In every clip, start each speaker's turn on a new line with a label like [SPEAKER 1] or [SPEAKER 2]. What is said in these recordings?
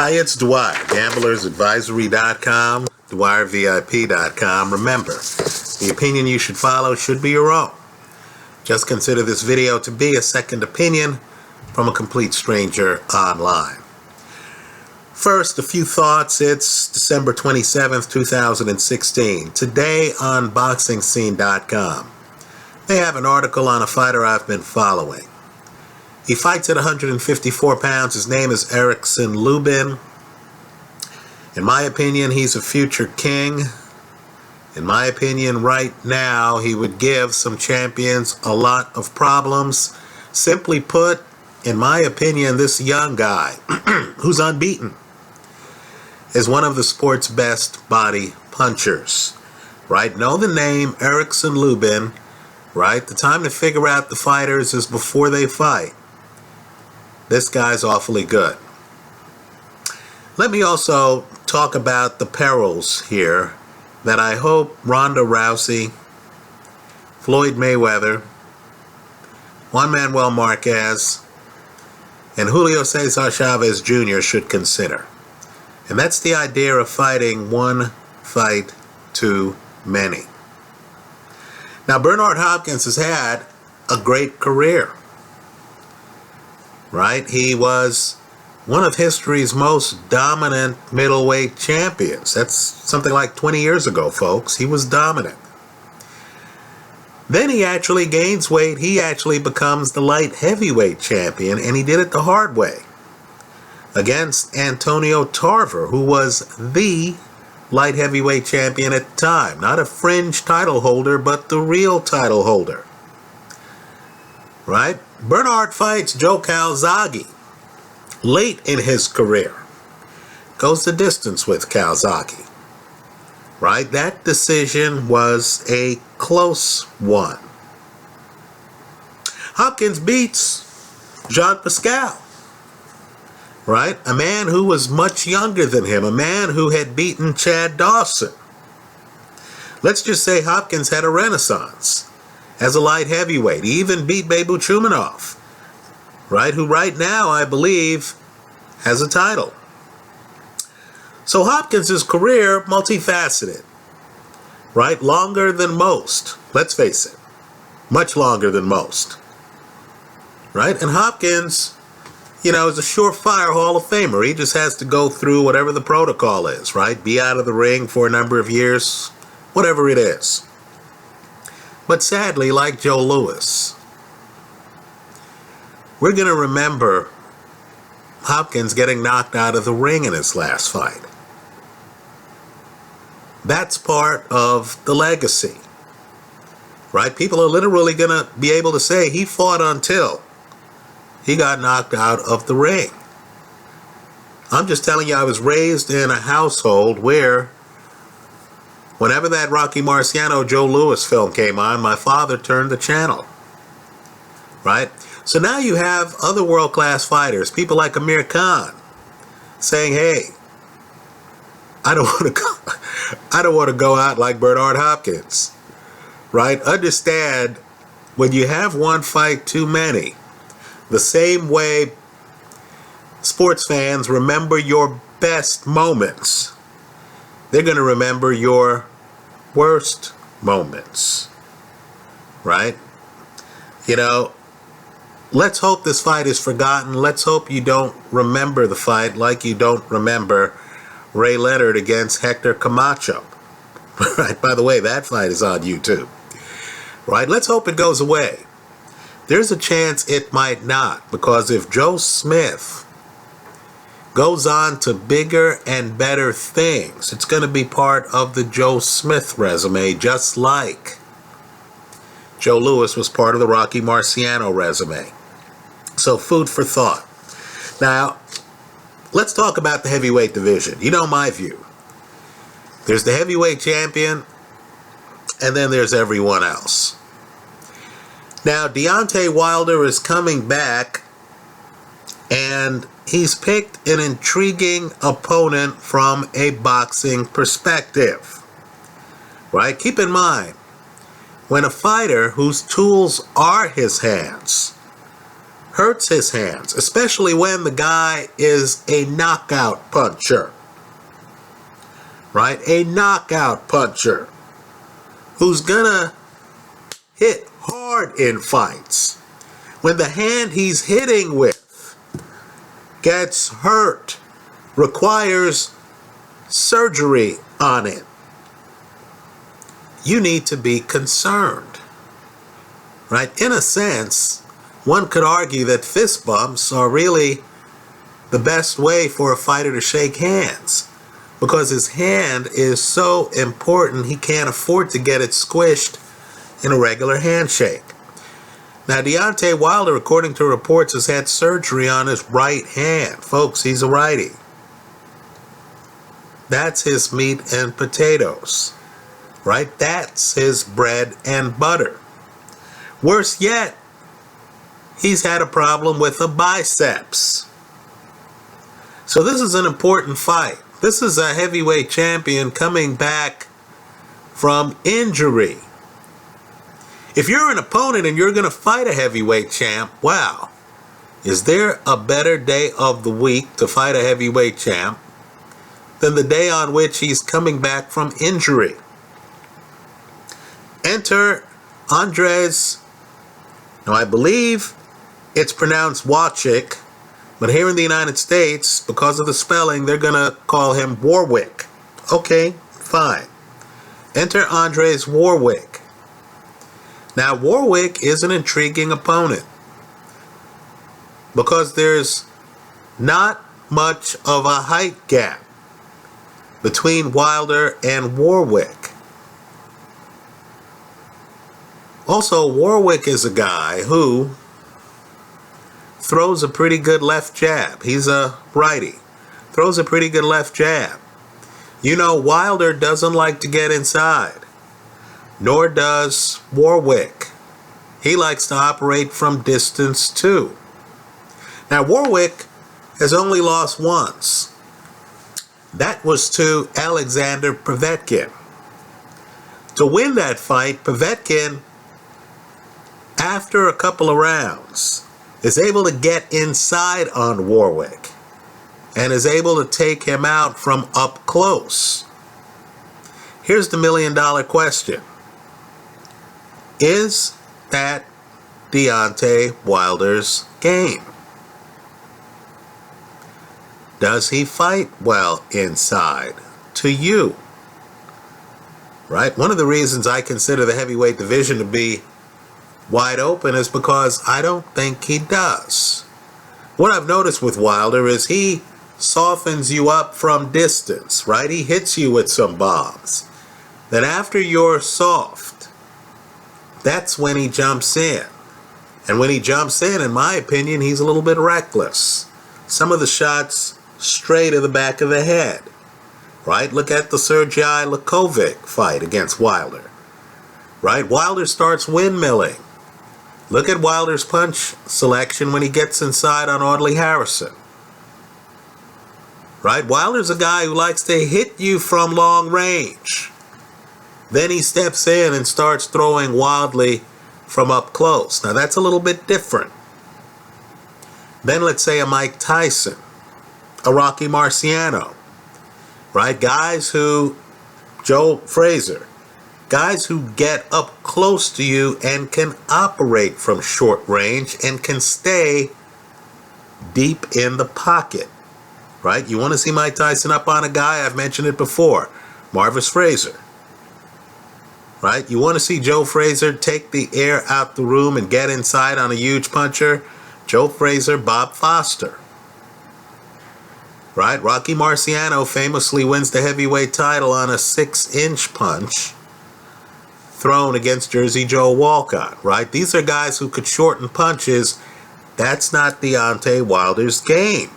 [SPEAKER 1] Hi, it's Dwyer, gamblersadvisory.com, dwyervip.com. Remember, the opinion you should follow should be your own. Just consider this video to be a second opinion from a complete stranger online. First, a few thoughts. It's December 27th, 2016. Today on boxingscene.com, they have an article on a fighter I've been following. He fights at 154 pounds. His name is Erickson Lubin. In my opinion, he's a future king. In my opinion, right now, he would give some champions a lot of problems. Simply put, in my opinion, this young guy, who's unbeaten, is one of the sport's best body punchers. Right? Know the name, Erickson Lubin. Right? The time to figure out the fighters is before they fight. This guy's awfully good. Let me also talk about the perils here that I hope Ronda Rousey, Floyd Mayweather, Juan Manuel Marquez, and Julio Cesar Chavez Jr. should consider. And that's the idea of fighting one fight too many. Now, Bernard Hopkins has had a great career. Right? He was one of history's most dominant middleweight champions. That's something like 20 years ago, folks. He was dominant. Then he actually gains weight. He actually becomes the light heavyweight champion, and he did it the hard way against Antonio Tarver, who was the light heavyweight champion at the time. Not a fringe title holder, but the real title holder. Right? Bernard fights Joe Calzaghe late in his career. Goes the distance with Calzaghe. Right? That decision was a close one. Hopkins beats Jean Pascal. Right? A man who was much younger than him. A man who had beaten Chad Dawson. Let's just say Hopkins had a renaissance as a light heavyweight. He even beat Bebu Chumanov, right? Who right now, I believe, has a title. So Hopkins' career, multifaceted, right? Longer than most. Let's face it. Much longer than most. Right? And Hopkins, is a surefire Hall of Famer. He just has to go through whatever the protocol is, right? Be out of the ring for a number of years, whatever it is. But sadly, like Joe Louis, we're going to remember Hopkins getting knocked out of the ring in his last fight. That's part of the legacy, right? People are literally going to be able to say he fought until he got knocked out of the ring. I'm just telling you, I was raised in a household where whenever that Rocky Marciano, Joe Louis film came on, my father turned the channel. Right? So now you have other world-class fighters, people like Amir Khan, saying, hey, I don't want to go out like Bernard Hopkins. Right? Understand, when you have one fight too many, the same way sports fans remember your best moments, they're going to remember your worst moments, right? Let's hope this fight is forgotten. Let's hope you don't remember the fight like you don't remember Ray Leonard against Hector Camacho. Right? By the way, that fight is on YouTube. Right? Let's hope it goes away. There's a chance it might not, because if Joe Smith goes on to bigger and better things, it's going to be part of the Joe Smith resume, just like Joe Louis was part of the Rocky Marciano resume. So food for thought. Now, let's talk about the heavyweight division. You know my view. There's the heavyweight champion, and then there's everyone else. Now, Deontay Wilder is coming back, and he's picked an intriguing opponent from a boxing perspective. Right? Keep in mind, when a fighter whose tools are his hands hurts his hands, especially when the guy is a knockout puncher. Right? A knockout puncher who's gonna hit hard in fights. When the hand he's hitting with gets hurt, requires surgery on it, you need to be concerned. Right? In a sense, one could argue that fist bumps are really the best way for a fighter to shake hands, because his hand is so important he can't afford to get it squished in a regular handshake. Now, Deontay Wilder, according to reports, has had surgery on his right hand. Folks, he's a righty. That's his meat and potatoes, right? That's his bread and butter. Worse yet, he's had a problem with the biceps. So this is an important fight. This is a heavyweight champion coming back from injury. If you're an opponent and you're going to fight a heavyweight champ, wow, is there a better day of the week to fight a heavyweight champ than the day on which he's coming back from injury? Enter Andrzej, now I believe it's pronounced Wawrzyk, but here in the United States, because of the spelling, they're going to call him Warwick. Okay, fine. Enter Andrzej Wawrzyk. Now, Warwick is an intriguing opponent because there's not much of a height gap between Wilder and Warwick. Also, Warwick is a guy who throws a pretty good left jab. He's a righty. Throws a pretty good left jab. You know, Wilder doesn't like to get inside, nor does Warwick. He likes to operate from distance too. Now, Warwick has only lost once. That was to Alexander Povetkin. To win that fight, Povetkin, after a couple of rounds, is able to get inside on Warwick and is able to take him out from up close. Here's the million-dollar question. Is that Deontay Wilder's game? Does he fight well inside to you? Right? One of the reasons I consider the heavyweight division to be wide open is because I don't think he does. What I've noticed with Wilder is he softens you up from distance, right? He hits you with some bombs. Then after you're soft, that's when he jumps in. And when he jumps in my opinion, he's a little bit reckless. Some of the shots straight to the back of the head, right? Look at the Sergey Lakovic fight against Wilder, right? Wilder starts windmilling. Look at Wilder's punch selection when he gets inside on Audley Harrison. Right? Wilder's a guy who likes to hit you from long range. Then he steps in and starts throwing wildly from up close. Now that's a little bit different. Then let's say a Mike Tyson, a Rocky Marciano. Right? Guys who, Joe Frazier, guys who get up close to you and can operate from short range and can stay deep in the pocket. Right? You want to see Mike Tyson up on a guy? I've mentioned it before. Marvis Frazier. Right? You want to see Joe Frazier take the air out the room and get inside on a huge puncher? Joe Frazier, Bob Foster. Right? Rocky Marciano famously wins the heavyweight title on a 6-inch punch thrown against Jersey Joe Walcott, right? These are guys who could shorten punches. That's not Deontay Wilder's game.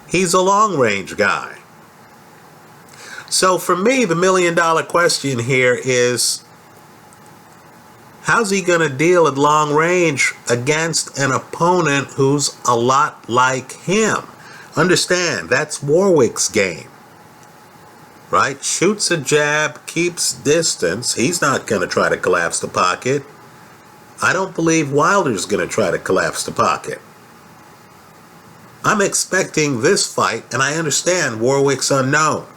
[SPEAKER 1] He's a long-range guy. So for me, the million-dollar question here is, how's he going to deal at long range against an opponent who's a lot like him? Understand, that's Warwick's game. Right? Shoots a jab, keeps distance. He's not going to try to collapse the pocket. I don't believe Wilder's going to try to collapse the pocket. I'm expecting this fight, and I understand Warwick's unknown.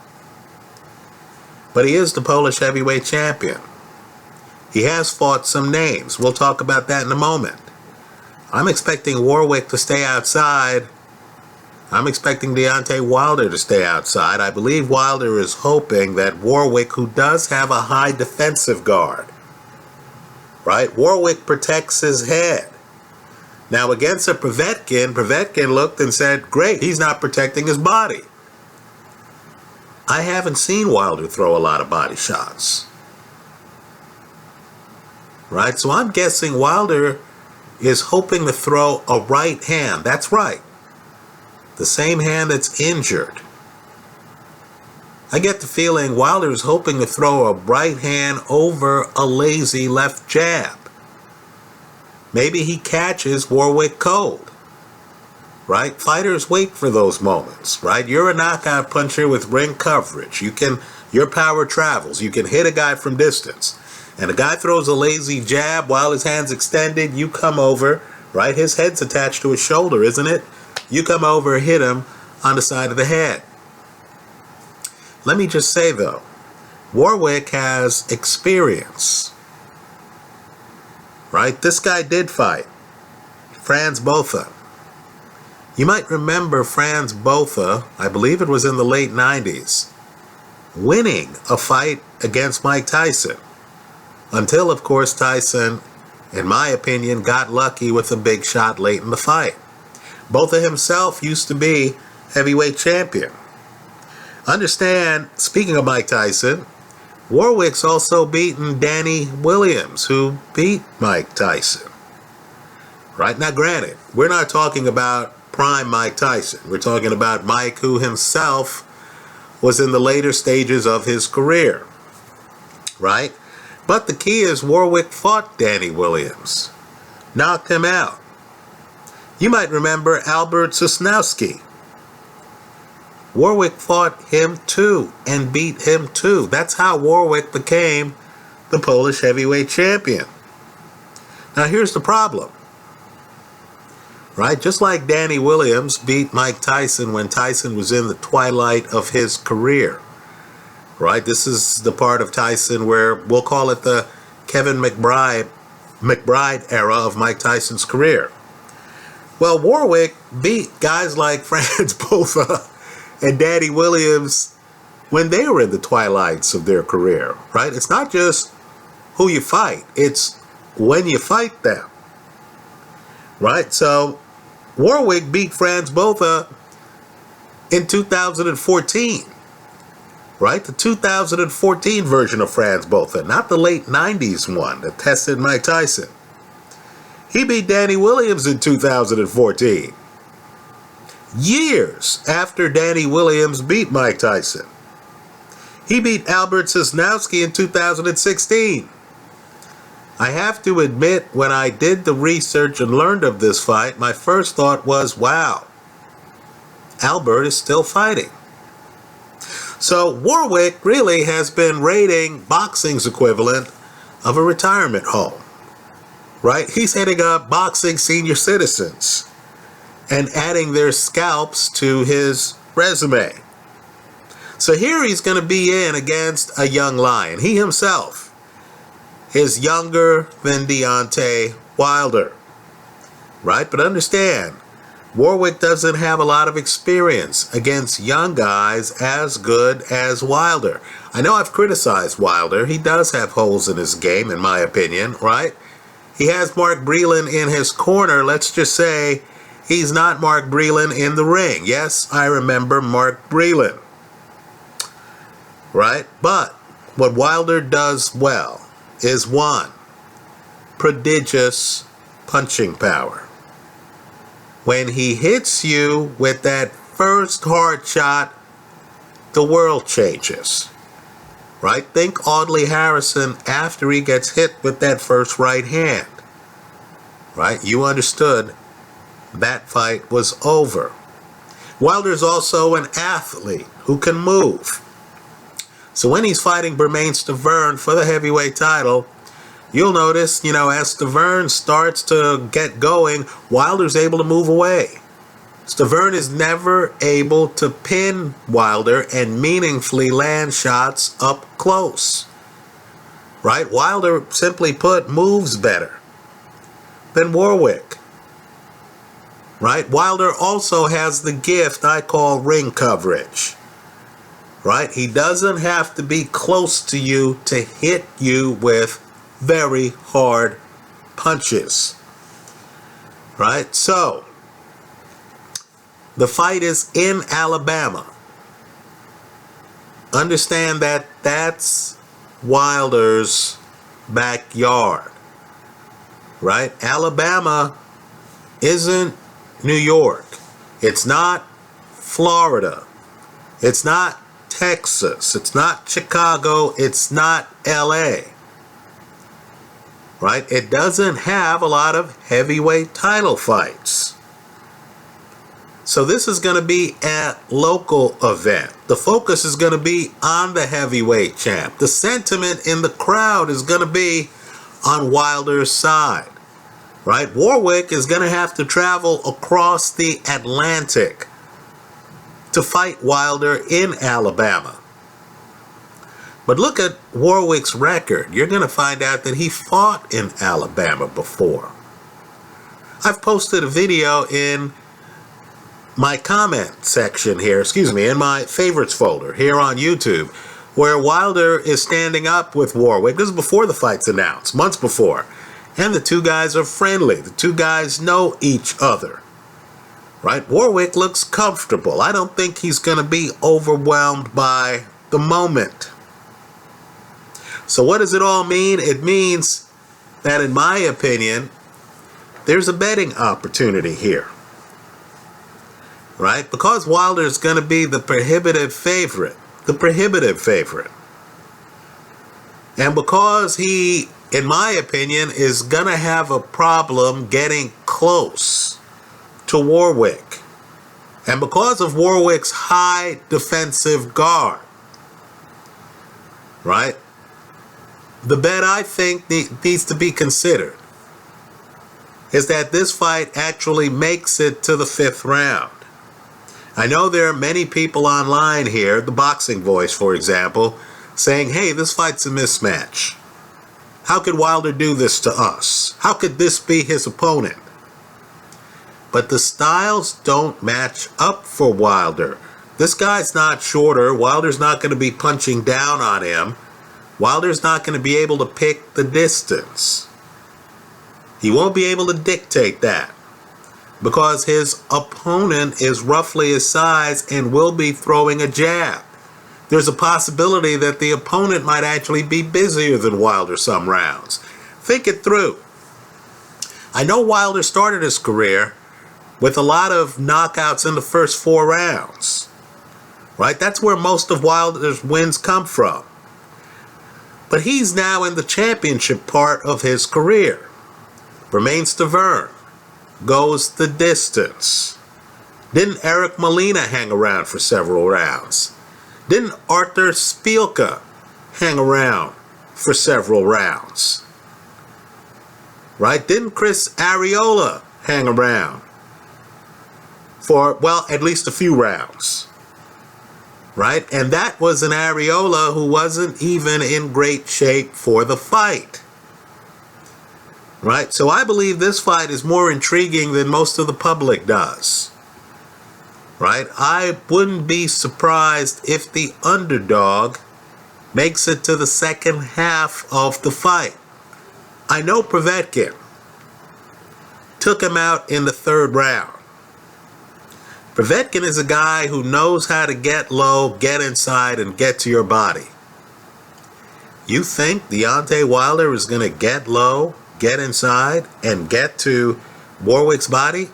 [SPEAKER 1] But he is the Polish heavyweight champion. He has fought some names. We'll talk about that in a moment. I'm expecting Warwick to stay outside. I'm expecting Deontay Wilder to stay outside. I believe Wilder is hoping that Warwick, who does have a high defensive guard, right? Warwick protects his head. Now against a Povetkin looked and said, great, he's not protecting his body. I haven't seen Wilder throw a lot of body shots. Right? So I'm guessing Wilder is hoping to throw a right hand. That's right. The same hand that's injured. I get the feeling Wilder is hoping to throw a right hand over a lazy left jab. Maybe he catches Warwick cold. Right? Fighters wait for those moments, right? You're a knockout puncher with ring coverage. Your power travels. You can hit a guy from distance. And a guy throws a lazy jab while his hand's extended, you come over, right? His head's attached to his shoulder, isn't it? You come over, hit him on the side of the head. Let me just say, though, Warwick has experience, right? This guy did fight Franz Botha. You might remember Franz Botha, I believe it was in the late 90s, winning a fight against Mike Tyson. Until, of course, Tyson, in my opinion, got lucky with a big shot late in the fight. Botha himself used to be heavyweight champion. Understand, speaking of Mike Tyson, Warwick's also beaten Danny Williams, who beat Mike Tyson. Right? Now, granted, we're not talking about prime Mike Tyson. We're talking about Mike, who himself was in the later stages of his career. Right? But the key is Warwick fought Danny Williams, knocked him out. You might remember Albert Sosnowski. Warwick fought him too and beat him too. That's how Warwick became the Polish heavyweight champion. Now here's the problem. Right? Just like Danny Williams beat Mike Tyson when Tyson was in the twilight of his career. Right? This is the part of Tyson where we'll call it the Kevin McBride era of Mike Tyson's career. Well, Warwick beat guys like Franz Botha and Danny Williams when they were in the twilights of their career. Right? It's not just who you fight, it's when you fight them. Right? So Warwick beat Franz Botha in 2014. Right? The 2014 version of Franz Botha, not the late 90s one that tested Mike Tyson. He beat Danny Williams in 2014. Years after Danny Williams beat Mike Tyson. He beat Albert Sosnowski in 2016. I have to admit, when I did the research and learned of this fight, my first thought was, wow, Albert is still fighting. So Warwick really has been raiding boxing's equivalent of a retirement home, right? He's heading up boxing senior citizens and adding their scalps to his resume. So here he's going to be in against a young lion. He himself is younger than Deontay Wilder, right? But understand, Warwick doesn't have a lot of experience against young guys as good as Wilder. I know I've criticized Wilder. He does have holes in his game, in my opinion, right? He has Mark Breland in his corner. Let's just say he's not Mark Breland in the ring. Yes, I remember Mark Breland, right? But what Wilder does well is, one, prodigious punching power. When he hits you with that first hard shot, the world changes. Right? Think Audley Harrison after he gets hit with that first right hand. Right? You understood that fight was over. Wilder's also an athlete who can move. So when he's fighting Bermane Stiverne for the heavyweight title, you'll notice, as Dwyer starts to get going, Wilder's able to move away. Dwyer is never able to pin Wilder and meaningfully land shots up close. Right? Wilder, simply put, moves better than Warwick. Right? Wilder also has the gift I call ring coverage. Right? He doesn't have to be close to you to hit you with very hard punches. Right? So, the fight is in Alabama. Understand that that's Wilder's backyard. Right? Alabama isn't New York. It's not Florida. It's not Texas. It's not Chicago. It's not LA. Right? It doesn't have a lot of heavyweight title fights. So this is going to be a local event. The focus is going to be on the heavyweight champ. The sentiment in the crowd is going to be on Wilder's side. Right? Warwick is going to have to travel across the Atlantic to fight Wilder in Alabama. But look at Warwick's record. You're going to find out that he fought in Alabama before. I've posted a video in my comment section here, in my favorites folder here on YouTube, where Wilder is standing up with Warwick. This is before the fight's announced, months before. And the two guys are friendly. The two guys know each other. Right? Warwick looks comfortable. I don't think he's going to be overwhelmed by the moment. So what does it all mean? It means that, in my opinion, there's a betting opportunity here. Right? Because Wilder's going to be the prohibitive favorite. And because he, in my opinion, is going to have a problem getting close to Warwick. And because of Warwick's high defensive guard, right, the bet I think needs to be considered is that this fight actually makes it to the 5th round. I know there are many people online here, the Boxing Voice, for example, saying, hey, this fight's a mismatch. How could Wilder do this to us? How could this be his opponent? But the styles don't match up for Wilder. This guy's not shorter. Wilder's not going to be punching down on him. Wilder's not going to be able to pick the distance. He won't be able to dictate that because his opponent is roughly his size and will be throwing a jab. There's a possibility that the opponent might actually be busier than Wilder some rounds. Think it through. I know Wilder started his career with a lot of knockouts in the first 4 rounds. Right? That's where most of Wilder's wins come from. But he's now in the championship part of his career. Remains Dwyer. Goes the distance. Didn't Eric Molina hang around for several rounds? Didn't Arthur Spielka hang around for several rounds? Right? Didn't Chris Arreola hang around for, well, at least a few rounds? Right? And that was an Arreola who wasn't even in great shape for the fight. Right? So I believe this fight is more intriguing than most of the public does. Right? I wouldn't be surprised if the underdog makes it to the second half of the fight. I know Povetkin took him out in the 3rd round. Povetkin is a guy who knows how to get low, get inside, and get to your body. You think Deontay Wilder is going to get low, get inside, and get to Warwick's body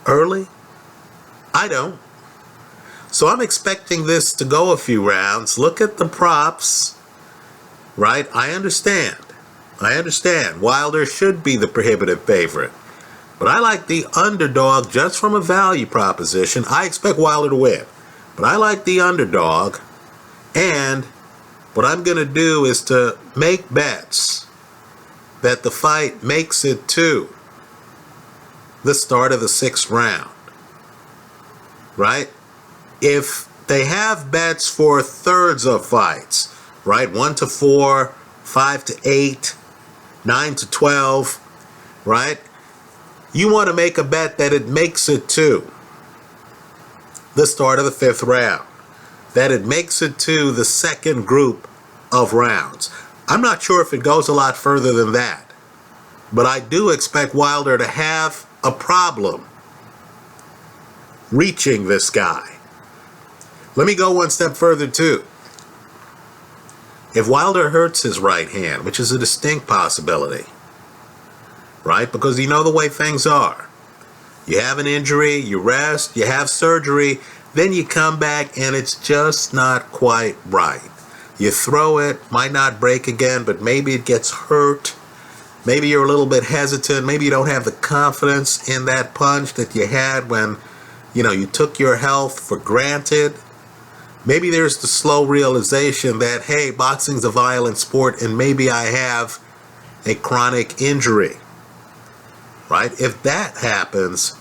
[SPEAKER 1] early? I don't. So I'm expecting this to go a few rounds. Look at the props. Right? I understand. Wilder should be the prohibitive favorite. But I like the underdog just from a value proposition. I expect Wilder to win. But I like the underdog. And what I'm going to do is to make bets that the fight makes it to the start of the 6th round, right? If they have bets for thirds of fights, right? 1 to 4, 5 to 8, 9 to 12, right? You want to make a bet that it makes it to the start of the 5th round, that it makes it to the second group of rounds. I'm not sure if it goes a lot further than that, but I do expect Wilder to have a problem reaching this guy. Let me go one step further too. If Wilder hurts his right hand, which is a distinct possibility, right? Because you know the way things are. You have an injury, you rest, you have surgery, then you come back and it's just not quite right. You throw it, might not break again, but maybe it gets hurt. Maybe you're a little bit hesitant. Maybe you don't have the confidence in that punch that you had when, you took your health for granted. Maybe there's the slow realization that, hey, boxing's a violent sport and maybe I have a chronic injury, right? If that happens,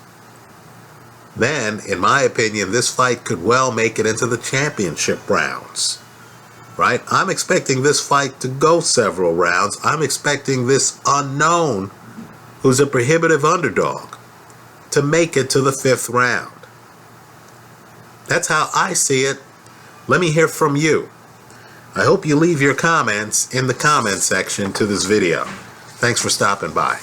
[SPEAKER 1] then, in my opinion, this fight could well make it into the championship rounds, right? I'm expecting this fight to go several rounds. I'm expecting this unknown, who's a prohibitive underdog, to make it to the 5th round. That's how I see it. Let me hear from you. I hope you leave your comments in the comment section to this video. Thanks for stopping by.